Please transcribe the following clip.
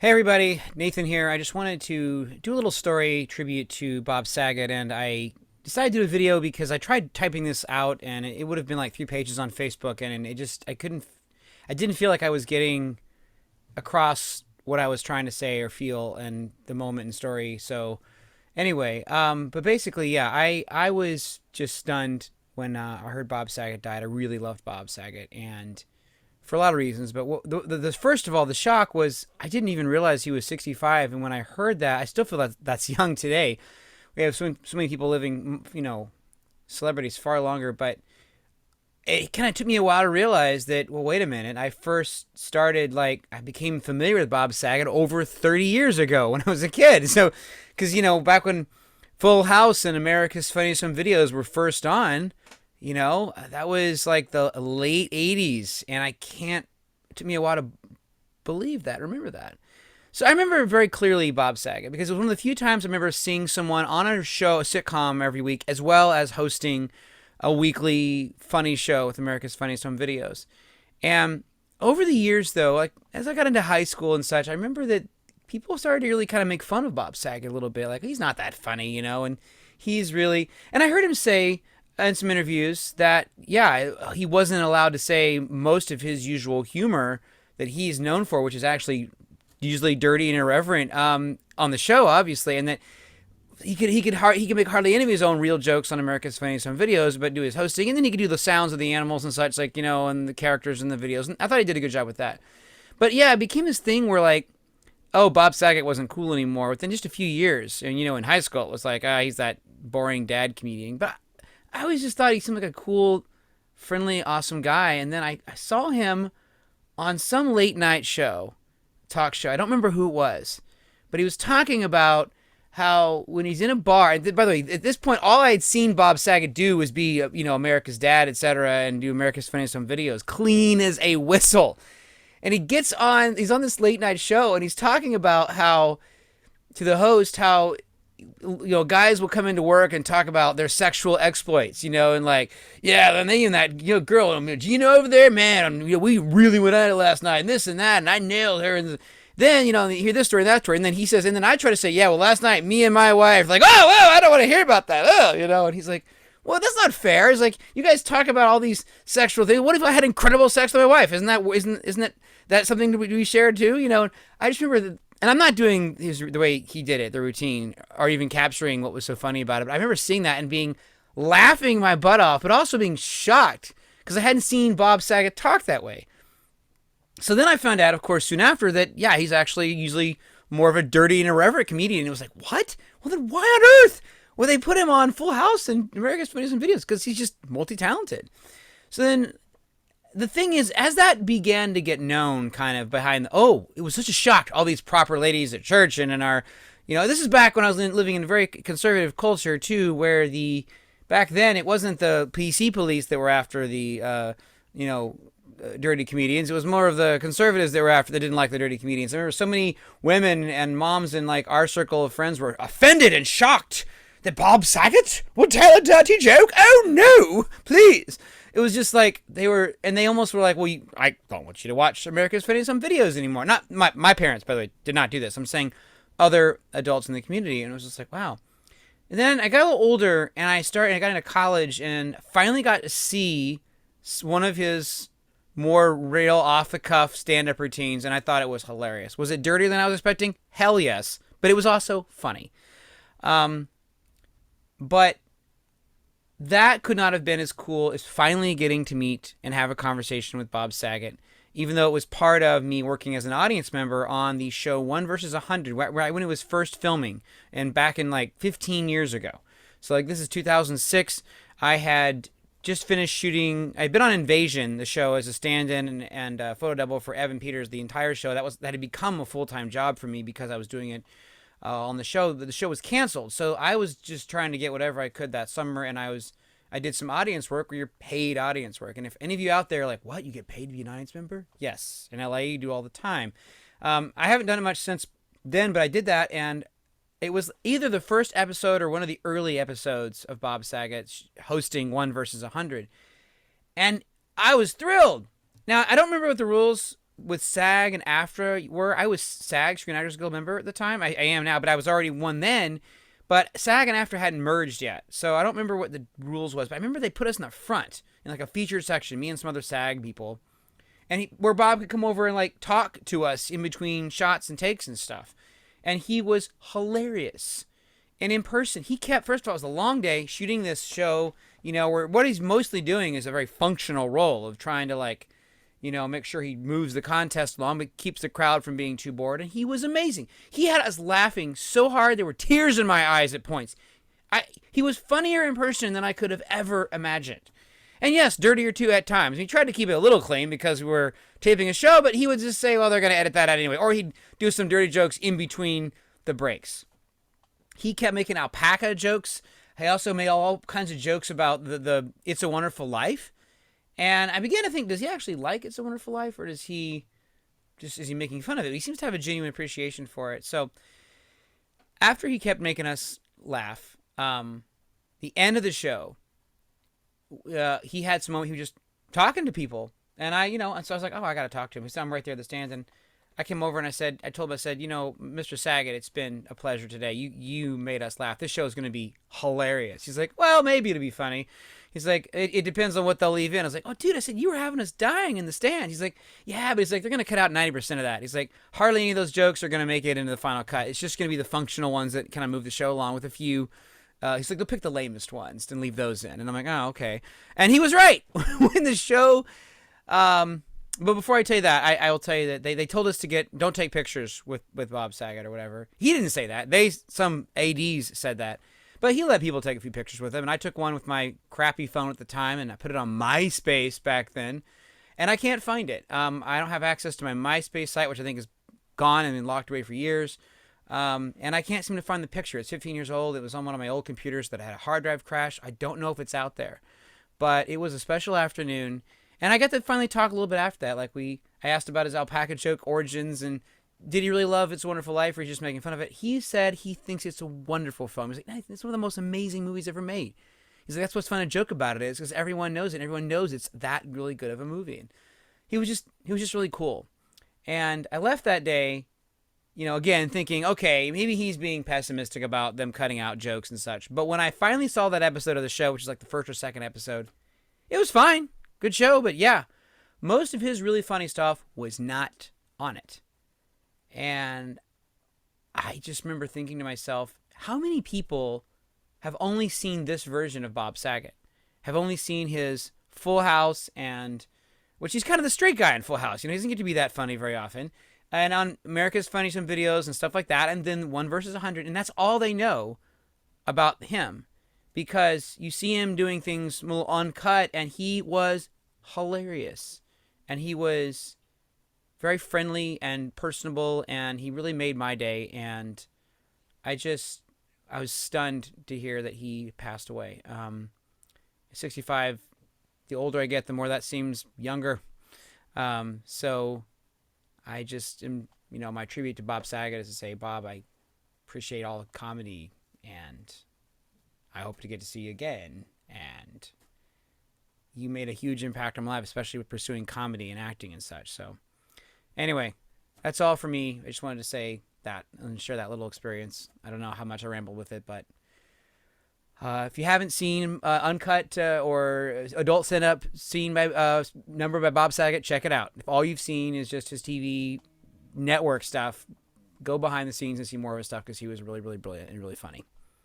Hey everybody, Nathan here. I just wanted to do a little story tribute to Bob Saget, and I decided to do a video because I tried typing this out, and it would have been like 3 pages on Facebook, and I didn't feel like I was getting across what I was trying to say or feel and the moment and story. So anyway, but basically, yeah, I was just stunned when I heard Bob Saget died. I really loved Bob Saget, and for a lot of reasons. But first of all, the shock was I didn't even realize he was 65. And when I heard that, I still feel that that's young today. We have so many people living, celebrities far longer. But it kind of took me a while to realize that, well, wait a minute. I first started, I became familiar with Bob Saget over 30 years ago when I was a kid. So, because, back when Full House and America's Funniest Home Videos were first on, that was like the late 80s, and it took me a while to believe that, remember that. So I remember very clearly Bob Saget because it was one of the few times I remember seeing someone on a show, a sitcom every week, as well as hosting a weekly funny show with America's Funniest Home Videos. And over the years, though, as I got into high school and such, I remember that people started to really kind of make fun of Bob Saget a little bit. Like, he's not that funny, and he's really... And I heard him say in some interviews that, yeah, he wasn't allowed to say most of his usual humor that he's known for, which is actually usually dirty and irreverent on the show, obviously, and that he could make hardly any of his own real jokes on America's Funniest Home Videos, but do his hosting, and then he could do the sounds of the animals and such, and the characters in the videos. And I thought he did a good job with that. But yeah, it became this thing where oh, Bob Saget wasn't cool anymore within just a few years. And in high school it was he's that boring dad comedian. But I always just thought he seemed like a cool, friendly, awesome guy. And then I saw him on some late night talk show. I don't remember who it was, but he was talking about how when he's in a bar, and by the way, at this point, all I had seen Bob Saget do was be, America's Dad, etc., and do America's Funniest Home Videos, clean as a whistle. And he's on this late night show, and he's talking about how, to the host, how guys will come into work and talk about their sexual exploits, and then they and that girl, Gina over there, man, we really went at it last night, and this and that, and I nailed her, and then you hear this story and that story, and then he says, and then I try to say, yeah, well, last night me and my wife, I don't want to hear about that, and he's like, well, that's not fair. It's like, you guys talk about all these sexual things. What if I had incredible sex with my wife? Isn't that something to be shared too? And I just remember that. And I'm not doing the way he did it, the routine, or even capturing what was so funny about it. But I remember seeing that and laughing my butt off, but also being shocked because I hadn't seen Bob Saget talk that way. So then I found out, of course, soon after that, yeah, he's actually usually more of a dirty and irreverent comedian. And it was like, what? Well, then why on earth would they put him on Full House and America's Funniest Videos? Because he's just multi-talented. So then the thing is, as that began to get known kind of behind it was such a shock to all these proper ladies at church and in our, this is back when I was living in a very conservative culture too, where back then it wasn't the PC police that were after the, dirty comedians. It was more of the conservatives that were after that didn't like the dirty comedians. I remember so many women and moms in our circle of friends were offended and shocked that Bob Saget would tell a dirty joke. Oh no, please. It was just they almost were like, well, I don't want you to watch America's Funniest Home Videos anymore. Not my parents, by the way, did not do this. I'm saying other adults in the community. And it was just like, wow. And then I got a little older and I got into college and finally got to see one of his more real off the cuff stand-up routines. And I thought it was hilarious. Was it dirtier than I was expecting? Hell yes. But it was also funny. But that could not have been as cool as finally getting to meet and have a conversation with Bob Saget, even though it was part of me working as an audience member on the show 1 versus 100, when it was first filming, and back in 15 years ago. So this is 2006. I had just finished shooting. I'd been on Invasion, the show, as a stand-in and photo double for Evan Peters the entire show. That had become a full-time job for me because I was doing it on the show. The show was canceled, so I was just trying to get whatever I could that summer, and I did some audience work where you're paid audience work. And if any of you out there are like, what, you get paid to be an audience member? Yes, in LA you do all the time. I haven't done it much since then, but I did that, and it was either the first episode or one of the early episodes of Bob Saget hosting 1 versus 100, and I was thrilled. Now, I don't remember what the rules with SAG and AFTRA were, I was SAG, Screen Actors Guild member at the time. I am now, but I was already one then. But SAG and AFTRA hadn't merged yet, so I don't remember what the rules was. But I remember they put us in the front in like a featured section, me and some other SAG people, and where Bob could come over and like talk to us in between shots and takes and stuff. And he was hilarious. And in person, he kept, first of all, it was a long day shooting this show, where what he's mostly doing is a very functional role of trying to like, make sure he moves the contest along, but keeps the crowd from being too bored. And he was amazing. He had us laughing so hard, there were tears in my eyes at points. He was funnier in person than I could have ever imagined. And yes, dirtier too at times. He tried to keep it a little clean because we were taping a show, but he would just say, well, they're going to edit that out anyway. Or he'd do some dirty jokes in between the breaks. He kept making alpaca jokes. He also made all kinds of jokes about the It's a Wonderful Life. And I began to think, does he actually like It's a Wonderful Life, or is he making fun of it? He seems to have a genuine appreciation for it. So after he kept making us laugh, the end of the show, he had some moment he was just talking to people. And and so I was like, oh, I got to talk to him. So I'm right there at the stands, and I came over and I told him, Mr. Saget, it's been a pleasure today. You made us laugh. This show is going to be hilarious. He's like, well, maybe it'll be funny. He's like, it depends on what they'll leave in. I was like, oh, dude, I said, you were having us dying in the stand. He's like, yeah, but he's like, they're going to cut out 90% of that. He's like, hardly any of those jokes are going to make it into the final cut. It's just going to be the functional ones that kind of move the show along with a few. He's like, they'll pick the lamest ones and leave those in. And I'm like, oh, okay. And he was right. When the show... but before I tell you that, I will tell you that they told us to don't take pictures with Bob Saget or whatever. He didn't say that. Some ADs said that. But he let people take a few pictures with him. And I took one with my crappy phone at the time, and I put it on MySpace back then. And I can't find it. I don't have access to my MySpace site, which I think is gone and been locked away for years. And I can't seem to find the picture. It's 15 years old. It was on one of my old computers that had a hard drive crash. I don't know if it's out there. But it was a special afternoon. And I got to finally talk a little bit after that. Like I asked about his alpaca joke origins, and did he really love It's a Wonderful Life, or he's just making fun of it? He said he thinks it's a wonderful film. He's like, it's one of the most amazing movies ever made. He's like, that's what's fun to joke about it is because everyone knows it. And everyone knows it's that really good of a movie. And he was just really cool. And I left that day, again thinking, okay, maybe he's being pessimistic about them cutting out jokes and such. But when I finally saw that episode of the show, which is like the first or second episode, it was fine. Good show, but yeah, most of his really funny stuff was not on it. And I just remember thinking to myself, how many people have only seen this version of Bob Saget? Have only seen his Full House, and which he's kind of the straight guy in Full House. He doesn't get to be that funny very often. And on America's Funniest Home Videos and stuff like that, and then 1 versus 100, and that's all they know about him. Because you see him doing things a little uncut, and he was hilarious. And he was very friendly and personable, and he really made my day. And I was stunned to hear that he passed away. 65, the older I get, the more that seems younger. So I just am, my tribute to Bob Saget is to say, Bob, I appreciate all the comedy, and I hope to get to see you again. And you made a huge impact on my life, especially with pursuing comedy and acting and such. So anyway, that's all for me. I just wanted to say that and share that little experience. I don't know how much I rambled with it, but if you haven't seen Uncut or Adult Stand-Up seen by number by Bob Saget, check it out. If all you've seen is just his TV network stuff, go behind the scenes and see more of his stuff, because he was really, really brilliant and really funny.